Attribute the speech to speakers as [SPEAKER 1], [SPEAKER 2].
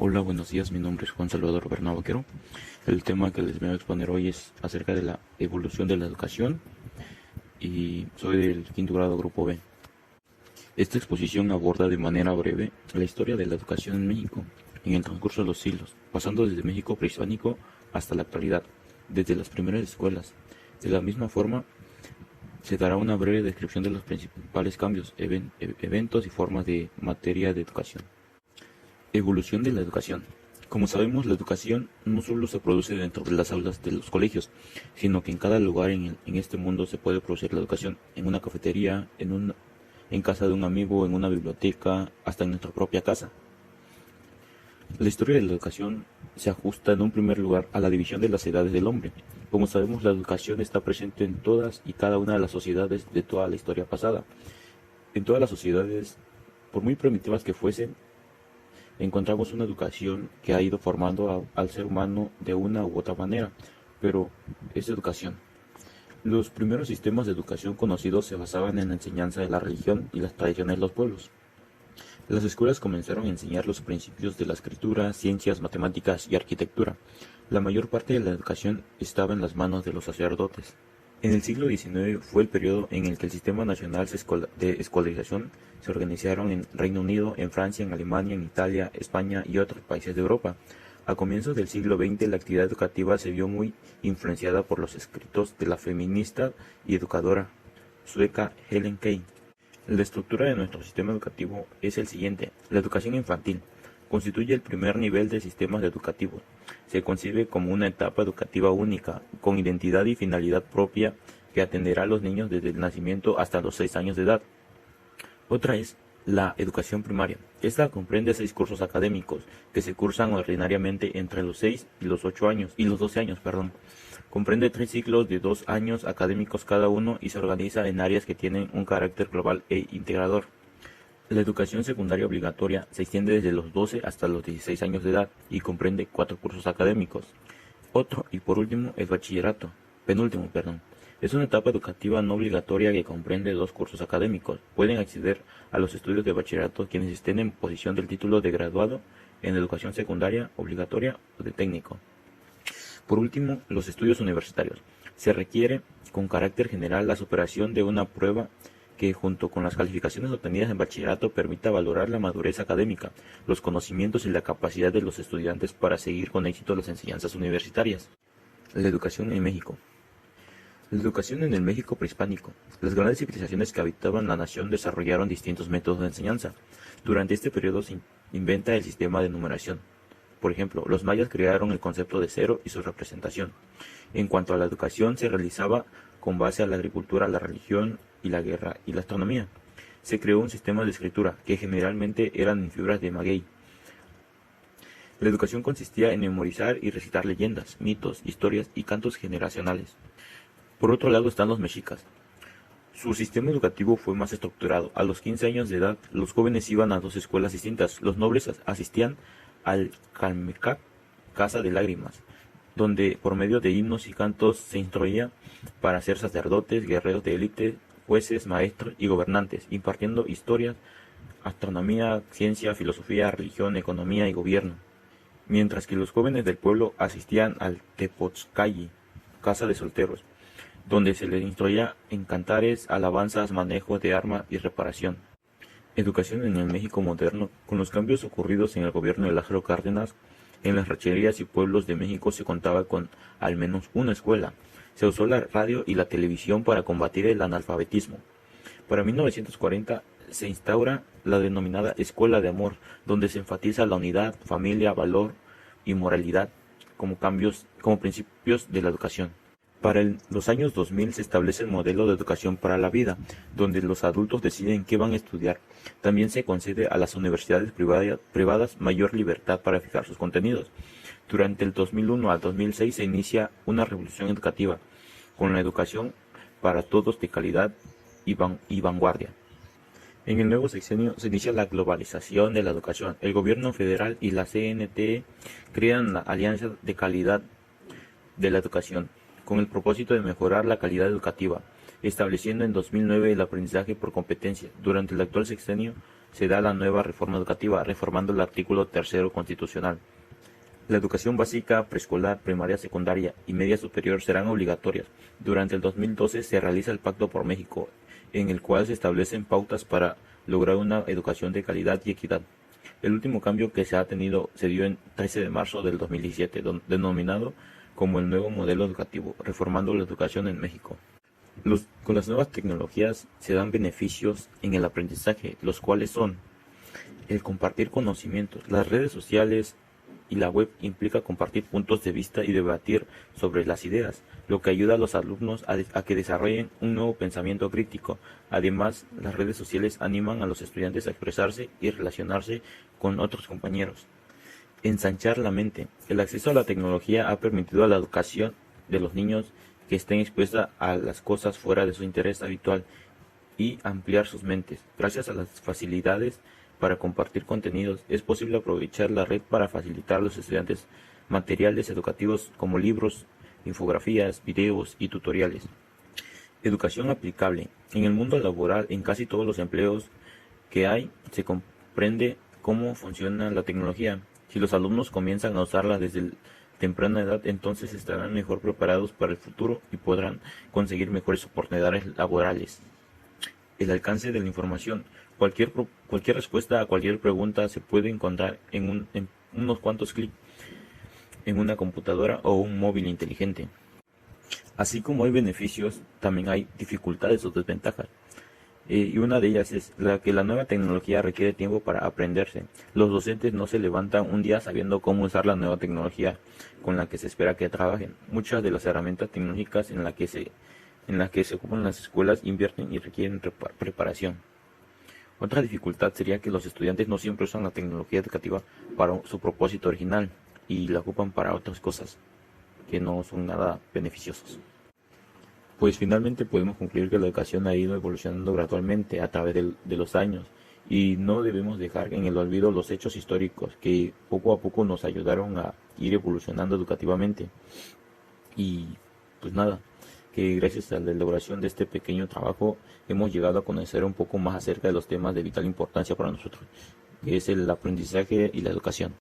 [SPEAKER 1] Hola, buenos días, mi nombre es Juan Salvador Bernal Vaquero. El tema que les voy a exponer hoy es acerca de la evolución de la educación y soy del quinto grado grupo B. Esta exposición aborda de manera breve la historia de la educación en México en el transcurso de los siglos, pasando desde México prehispánico hasta la actualidad, desde las primeras escuelas. De la misma forma, se dará una breve descripción de los principales cambios, eventos y formas de materia de educación. Evolución de la educación. Como sabemos, la educación no solo se produce dentro de las aulas de los colegios, sino que en cada lugar en este mundo se puede producir la educación, en una cafetería, en casa de un amigo, en una biblioteca, hasta en nuestra propia casa. La historia de la educación se ajusta en un primer lugar a la división de las edades del hombre. Como sabemos, la educación está presente en todas y cada una de las sociedades de toda la historia pasada. En todas las sociedades, por muy primitivas que fuesen, encontramos una educación que ha ido formando al ser humano de una u otra manera, pero es educación. Los primeros sistemas de educación conocidos se basaban en la enseñanza de la religión y las tradiciones de los pueblos. Las escuelas comenzaron a enseñar los principios de la escritura, ciencias, matemáticas y arquitectura. La mayor parte de la educación estaba en las manos de los sacerdotes. En el siglo XIX fue el periodo en el que el sistema nacional de escolarización se organizaron en Reino Unido, en Francia, en Alemania, en Italia, España y otros países de Europa. A comienzos del siglo XX la actividad educativa se vio muy influenciada por los escritos de la feminista y educadora sueca Helen Key. La estructura de nuestro sistema educativo es el siguiente. La educación infantil constituye el primer nivel de sistemas educativos. Se concibe como una etapa educativa única, con identidad y finalidad propia, que atenderá a los niños desde el nacimiento hasta los 6 años de edad. Otra es la educación primaria. Esta comprende 6 cursos académicos que se cursan ordinariamente entre los 6 y los 8 años y los 12 años, Comprende 3 ciclos de 2 años académicos cada uno y se organiza en áreas que tienen un carácter global e integrador. La educación secundaria obligatoria se extiende desde los 12 hasta los 16 años de edad y comprende 4 cursos académicos. Otro, y por último, el bachillerato. Penúltimo. Es una etapa educativa no obligatoria que comprende 2 cursos académicos. Pueden acceder a los estudios de bachillerato quienes estén en posición del título de graduado en educación secundaria obligatoria o de técnico. Por último, los estudios universitarios. Se requiere, con carácter general, la superación de una prueba que, junto con las calificaciones obtenidas en bachillerato, permita valorar la madurez académica, los conocimientos y la capacidad de los estudiantes para seguir con éxito las enseñanzas universitarias. La educación en México. La educación en el México prehispánico. Las grandes civilizaciones que habitaban la nación desarrollaron distintos métodos de enseñanza. Durante este periodo se inventa el sistema de numeración. Por ejemplo, los mayas crearon el concepto de cero y su representación. En cuanto a la educación, se realizaba con base a la agricultura, la religión y la guerra y la astronomía. Se creó un sistema de escritura, que generalmente eran en fibras de maguey. La educación consistía en memorizar y recitar leyendas, mitos, historias y cantos generacionales. Por otro lado están los mexicas. Su sistema educativo fue más estructurado. A los 15 años de edad, los jóvenes iban a 2 escuelas distintas. Los nobles asistían al Calmecac, Casa de Lágrimas, donde por medio de himnos y cantos se instruía para ser sacerdotes, guerreros de élite, jueces, maestros y gobernantes, impartiendo historias, astronomía, ciencia, filosofía, religión, economía y gobierno. Mientras que los jóvenes del pueblo asistían al Tepotzcalli, Casa de Solteros, donde se les instruía en cantares, alabanzas, manejo de armas y reparación. Educación en el México moderno. Con los cambios ocurridos en el gobierno de Lázaro Cárdenas, en las rancherías y pueblos de México se contaba con al menos una escuela. Se usó la radio y la televisión para combatir el analfabetismo. Para 1940 se instaura la denominada Escuela de Amor, donde se enfatiza la unidad, familia, valor y moralidad como principios de la educación. Para los años 2000 se establece el modelo de educación para la vida, donde los adultos deciden qué van a estudiar. También se concede a las universidades privadas mayor libertad para fijar sus contenidos. Durante el 2001 al 2006 se inicia una revolución educativa, con la educación para todos de calidad y vanguardia. En el nuevo sexenio se inicia la globalización de la educación. El gobierno federal y la CNTE crean la Alianza de Calidad de la Educación, con el propósito de mejorar la calidad educativa, estableciendo en 2009 el aprendizaje por competencia. Durante el actual sexenio se da la nueva reforma educativa, reformando el artículo 3 constitucional. La educación básica, preescolar, primaria, secundaria y media superior serán obligatorias. Durante el 2012 se realiza el Pacto por México, en el cual se establecen pautas para lograr una educación de calidad y equidad. El último cambio que se ha tenido se dio en 13 de marzo del 2017, denominado como el nuevo modelo educativo, reformando la educación en México. Con las nuevas tecnologías se dan beneficios en el aprendizaje, los cuales son el compartir conocimientos. Las redes sociales y la web implica compartir puntos de vista y debatir sobre las ideas, lo que ayuda a los alumnos a que desarrollen un nuevo pensamiento crítico. Además, las redes sociales animan a los estudiantes a expresarse y relacionarse con otros compañeros. Ensanchar la mente. El acceso a la tecnología ha permitido a la educación de los niños que estén expuestas a las cosas fuera de su interés habitual y ampliar sus mentes. Gracias a las facilidades para compartir contenidos, es posible aprovechar la red para facilitar a los estudiantes materiales educativos como libros, infografías, videos y tutoriales. Educación aplicable. En el mundo laboral, en casi todos los empleos que hay, se comprende cómo funciona la tecnología. Si los alumnos comienzan a usarla desde temprana edad, entonces estarán mejor preparados para el futuro y podrán conseguir mejores oportunidades laborales. El alcance de la información. Cualquier respuesta a cualquier pregunta se puede encontrar en unos cuantos clics en una computadora o un móvil inteligente. Así como hay beneficios, también hay dificultades o desventajas. Y una de ellas es que la nueva tecnología requiere tiempo para aprenderse. Los docentes no se levantan un día sabiendo cómo usar la nueva tecnología con la que se espera que trabajen. Muchas de las herramientas tecnológicas en las que se ocupan las escuelas invierten y requieren preparación. Otra dificultad sería que los estudiantes no siempre usan la tecnología educativa para su propósito original y la ocupan para otras cosas que no son nada beneficiosas. Pues finalmente podemos concluir que la educación ha ido evolucionando gradualmente a través de los años y no debemos dejar en el olvido los hechos históricos que poco a poco nos ayudaron a ir evolucionando educativamente. Y pues nada, que gracias a la elaboración de este pequeño trabajo hemos llegado a conocer un poco más acerca de los temas de vital importancia para nosotros, que es el aprendizaje y la educación.